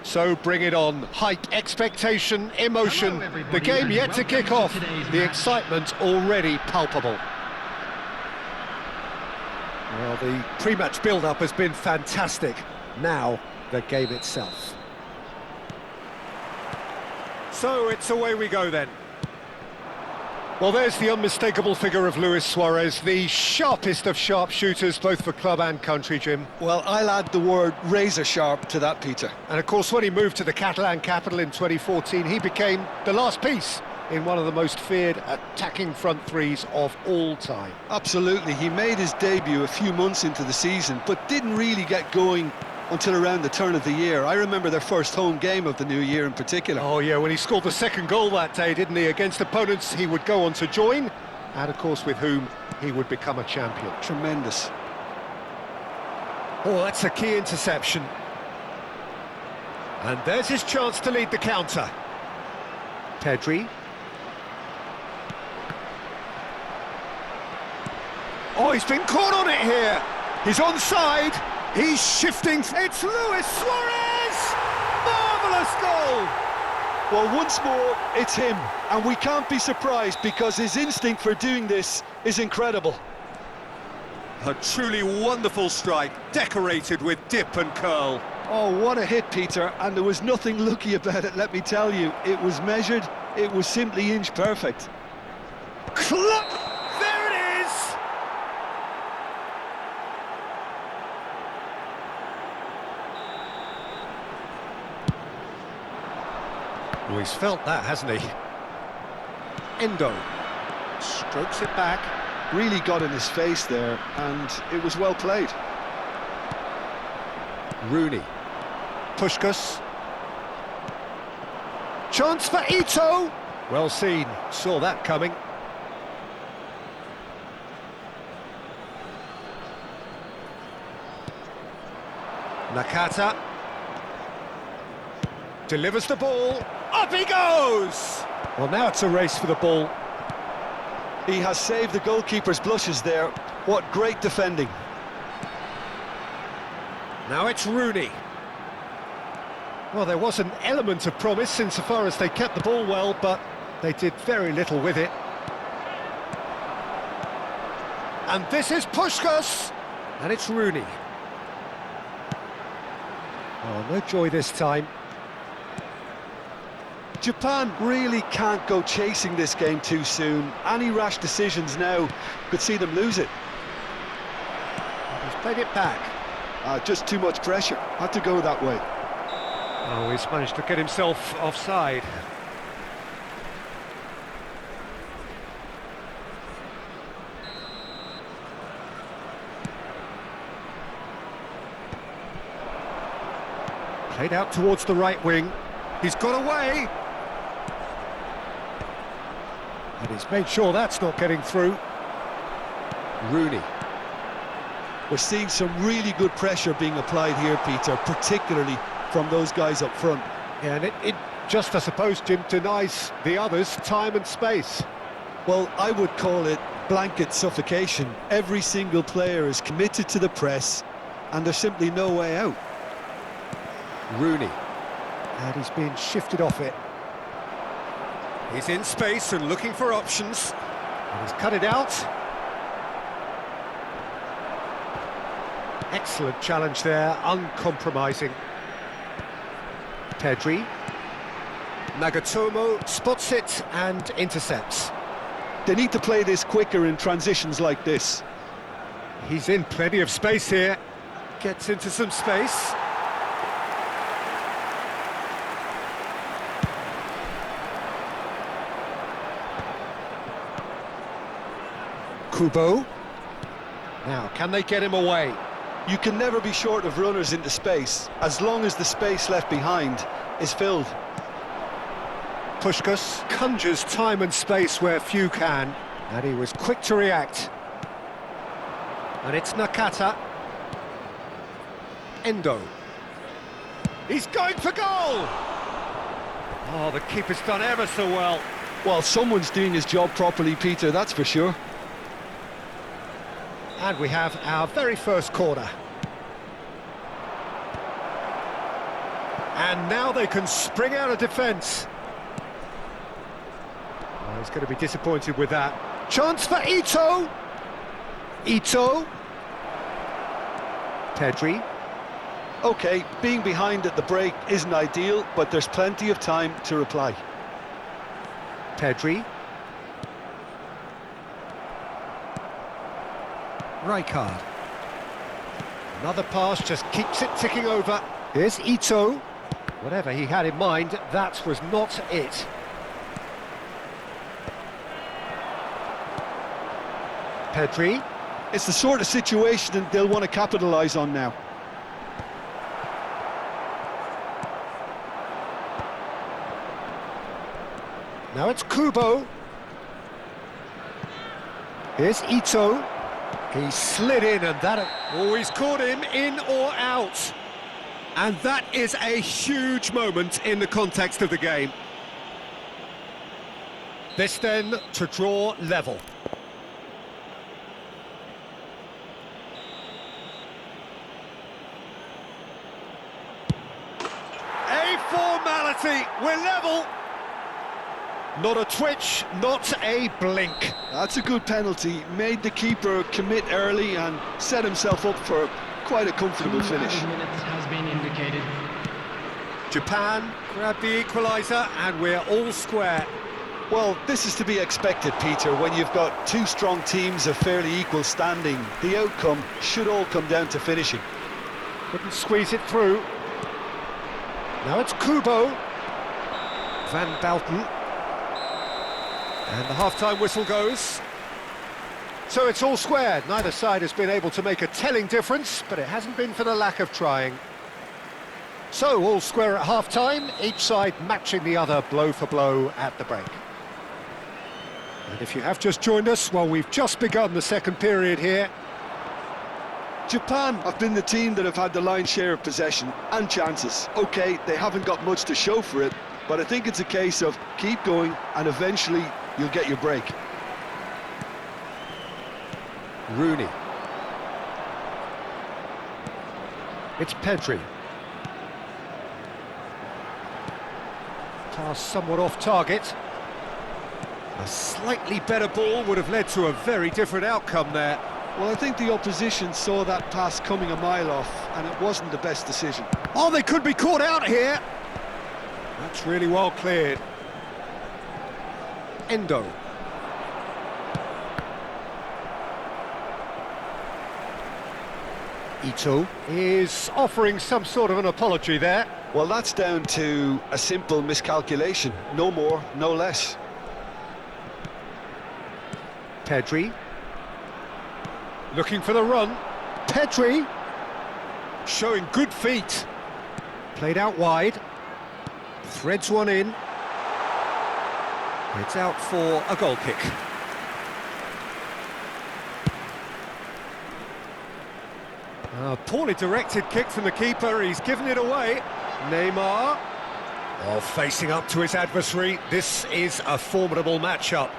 So bring it on. Height, expectation, emotion. The game yet to kick off. The excitement already palpable. Well, the pre-match build-up has been fantastic. Now, the game itself. So it's away we go then. Well, there's the unmistakable figure of Luis Suarez, the sharpest of sharpshooters, both for club and country, Jim. Well, I'll add the word razor sharp to that, Peter. And of course, when he moved to the Catalan capital in 2014, he became the last piece in one of the most feared attacking front threes of all time. Absolutely, he made his debut a few months into the season, but didn't really get going until around the turn of the year. I remember their first home game of the new year in particular. Oh yeah, when he scored the second goal that day, didn't he? Against opponents he would go on to join, and of course with whom he would become a champion. Tremendous. Oh, that's a key interception. And there's his chance to lead the counter. Pedri. Oh, he's been caught on it here. He's onside. He's shifting. It's Luis Suarez! Marvellous goal! Well, once more, it's him. And we can't be surprised because his instinct for doing this is incredible. A truly wonderful strike, decorated with dip and curl. Oh, what a hit, Peter. And there was nothing lucky about it, let me tell you. It was measured. It was simply inch perfect. Cluck! There it is! Oh, he's felt that, hasn't he? Endo strokes it back. Really got in his face there, and it was well played. Rooney. Puskás. Chance for Ito! Well seen, saw that coming. Nakata. Delivers the ball. Up he goes! Well, now it's a race for the ball. He has saved the goalkeeper's blushes there. What great defending. Now it's Rooney. Well, there was an element of promise insofar as they kept the ball well, but they did very little with it. And this is Puskás! And it's Rooney. Oh, no joy this time. Japan really can't go chasing this game too soon. Any rash decisions now could see them lose it. He's played it back. Just too much pressure. Had to go that way. Oh, he's managed to get himself offside. Played out towards the right wing. He's got away. And he's made sure that's not getting through. Rooney. We're seeing some really good pressure being applied here, Peter, particularly from those guys up front. Yeah, and it just, I suppose, Jim, denies the others time and space. Well, I would call it blanket suffocation. Every single player is committed to the press, and there's simply no way out. Rooney. And he's being shifted off it. He's in space and looking for options. And he's cut it out. Excellent challenge there, uncompromising. Pedri. Nagatomo spots it and intercepts. They need to play this quicker in transitions like this. He's in plenty of space here. Gets into some space. Kubo. Now, can they get him away? You can never be short of runners into space, as long as the space left behind is filled. Puskás conjures time and space where few can, and he was quick to react. And it's Nakata. Endo. He's going for goal! Oh, the keeper's done ever so well. Well, someone's doing his job properly, Peter, that's for sure. And we have our very first corner. And now they can spring out of defence. Well, he's going to be disappointed with that. Chance for Ito. Ito. Pedri. OK, being behind at the break isn't ideal, but there's plenty of time to reply. Pedri. Rijkaard. Another pass just keeps it ticking over. Here's Ito. Whatever he had in mind, that was not it. Pedri. It's the sort of situation that they'll want to capitalise on now. Now it's Kubo. Here's Ito. He slid in and that... Oh, he's caught him in or out. And that is a huge moment in the context of the game. This then to draw level. A formality, we're level. Not a twitch, not a blink. That's a good penalty. Made the keeper commit early and set himself up for quite a comfortable finish. 2 minutes has been indicated. Japan grabbed the equaliser and we're all square. Well, this is to be expected, Peter. When you've got two strong teams of fairly equal standing, the outcome should all come down to finishing. Couldn't squeeze it through. Now it's Kubo. Van Balten. And the half-time whistle goes. So it's all square. Neither side has been able to make a telling difference, but it hasn't been for the lack of trying. So all square at half-time, each side matching the other blow for blow at the break. And if you have just joined us, well, we've just begun the second period here. Japan have been the team that have had the lion's share of possession and chances. OK, they haven't got much to show for it, but I think it's a case of keep going and eventually you'll get your break. Rooney. It's Pedri. Pass somewhat off target. A slightly better ball would have led to a very different outcome there. Well, I think the opposition saw that pass coming a mile off, and it wasn't the best decision. Oh, they could be caught out here. That's really well cleared. Endo. Ito is offering some sort of an apology there. Well, that's down to a simple miscalculation. No more, no less. Pedri. Looking for the run. Pedri. Showing good feet. Played out wide. Threads one in. It's out for a goal kick. A poorly directed kick from the keeper, he's given it away. Neymar, facing up to his adversary. This is a formidable matchup.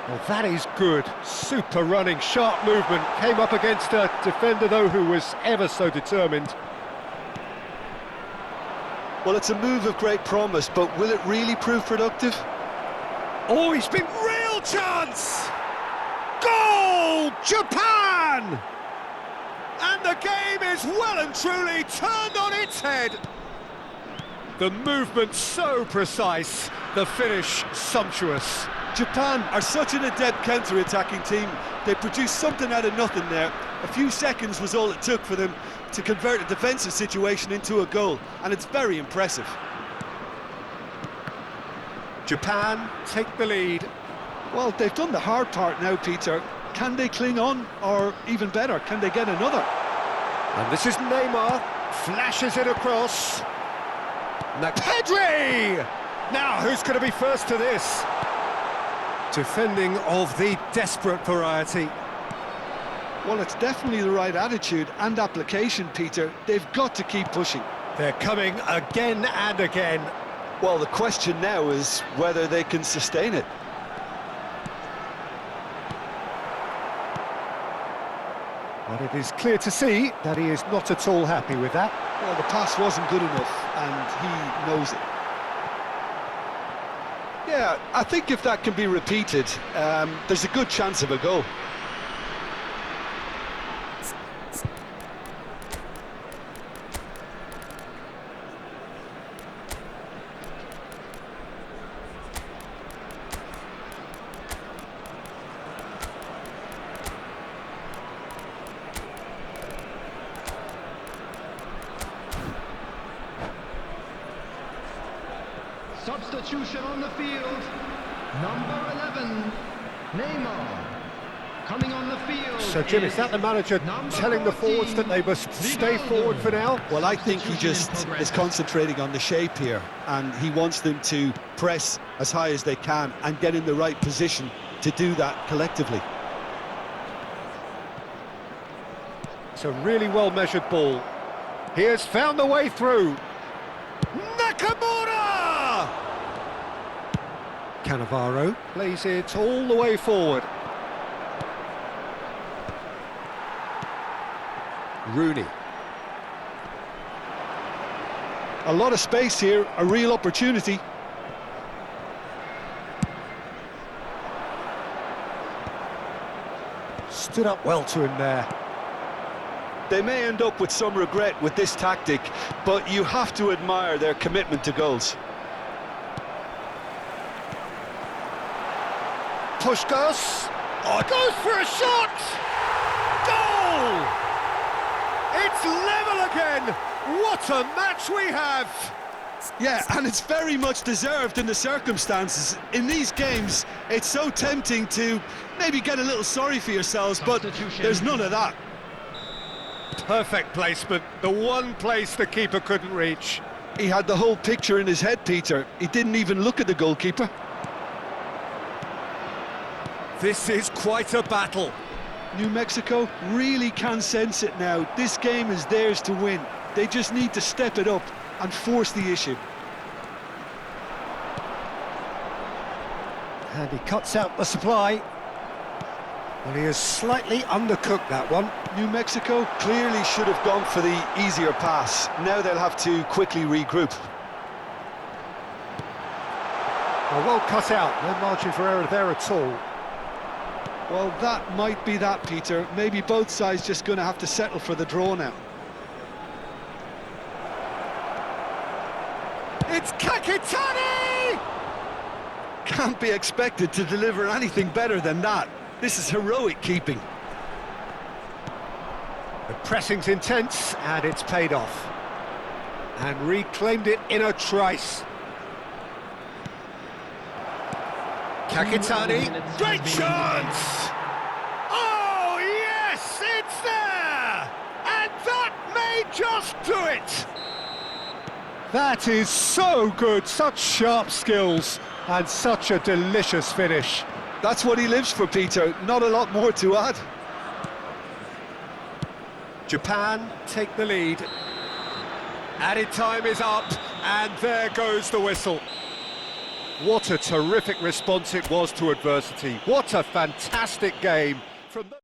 Well, that is good. Super running, sharp movement. Came up against a defender, though, who was ever so determined. Well, it's a move of great promise, but will it really prove productive? Oh, he's been real chance! Goal! Japan! And the game is well and truly turned on its head. The movement so precise, the finish sumptuous. Japan are such an adept counter-attacking team. They produced something out of nothing there. A few seconds was all it took for them to convert a defensive situation into a goal, and it's very impressive. Japan take the lead. Well, they've done the hard part now, Peter. Can they cling on, or even better, can they get another? And this is Neymar, flashes it across. Now Pedri! Now, who's going to be first to this? Defending of the desperate variety. Well, it's definitely the right attitude and application, Peter. They've got to keep pushing. They're coming again and again. Well, the question now is whether they can sustain it. But it is clear to see that he is not at all happy with that. Well, the pass wasn't good enough, and he knows it. Yeah, I think if that can be repeated, there's a good chance of a goal. Substitution on the field. Number 11, Neymar. Coming on the field. So, Jim, is that the manager telling the forwards that they must stay forward for now? Well, I think he just is concentrating on the shape here, and he wants them to press as high as they can and get in the right position to do that collectively. It's a really well-measured ball. He has found the way through. Nakamura! Cannavaro plays it all the way forward. Rooney. A lot of space here, a real opportunity. Stood up well to him there. They may end up with some regret with this tactic, but you have to admire their commitment to goals. Puskás. Oh, goes for a shot! Goal! It's level again! What a match we have! Yeah, and it's very much deserved in the circumstances. In these games, it's so tempting to maybe get a little sorry for yourselves, but there's none of that. Perfect placement, the one place the keeper couldn't reach. He had the whole picture in his head, Peter. He didn't even look at the goalkeeper. This is quite a battle. New Mexico really can sense it now. This game is theirs to win. They just need to step it up and force the issue. And he cuts out the supply. Well, he has slightly undercooked that one. New Mexico clearly should have gone for the easier pass. Now they'll have to quickly regroup. Well cut out, no margin for error there at all. Well, that might be that, Peter. Maybe both sides just going to have to settle for the draw now. It's Kakitani! Can't be expected to deliver anything better than that. This is heroic keeping. The pressing's intense, and it's paid off. And reclaimed it in a trice. Kakitani, great chance! Oh, yes, it's there! And that may just do it! That is so good, such sharp skills, and such a delicious finish. That's what he lives for, Peter. Not a lot more to add. Japan take the lead. Added time is up, and there goes the whistle. What a terrific response it was to adversity. What a fantastic game from the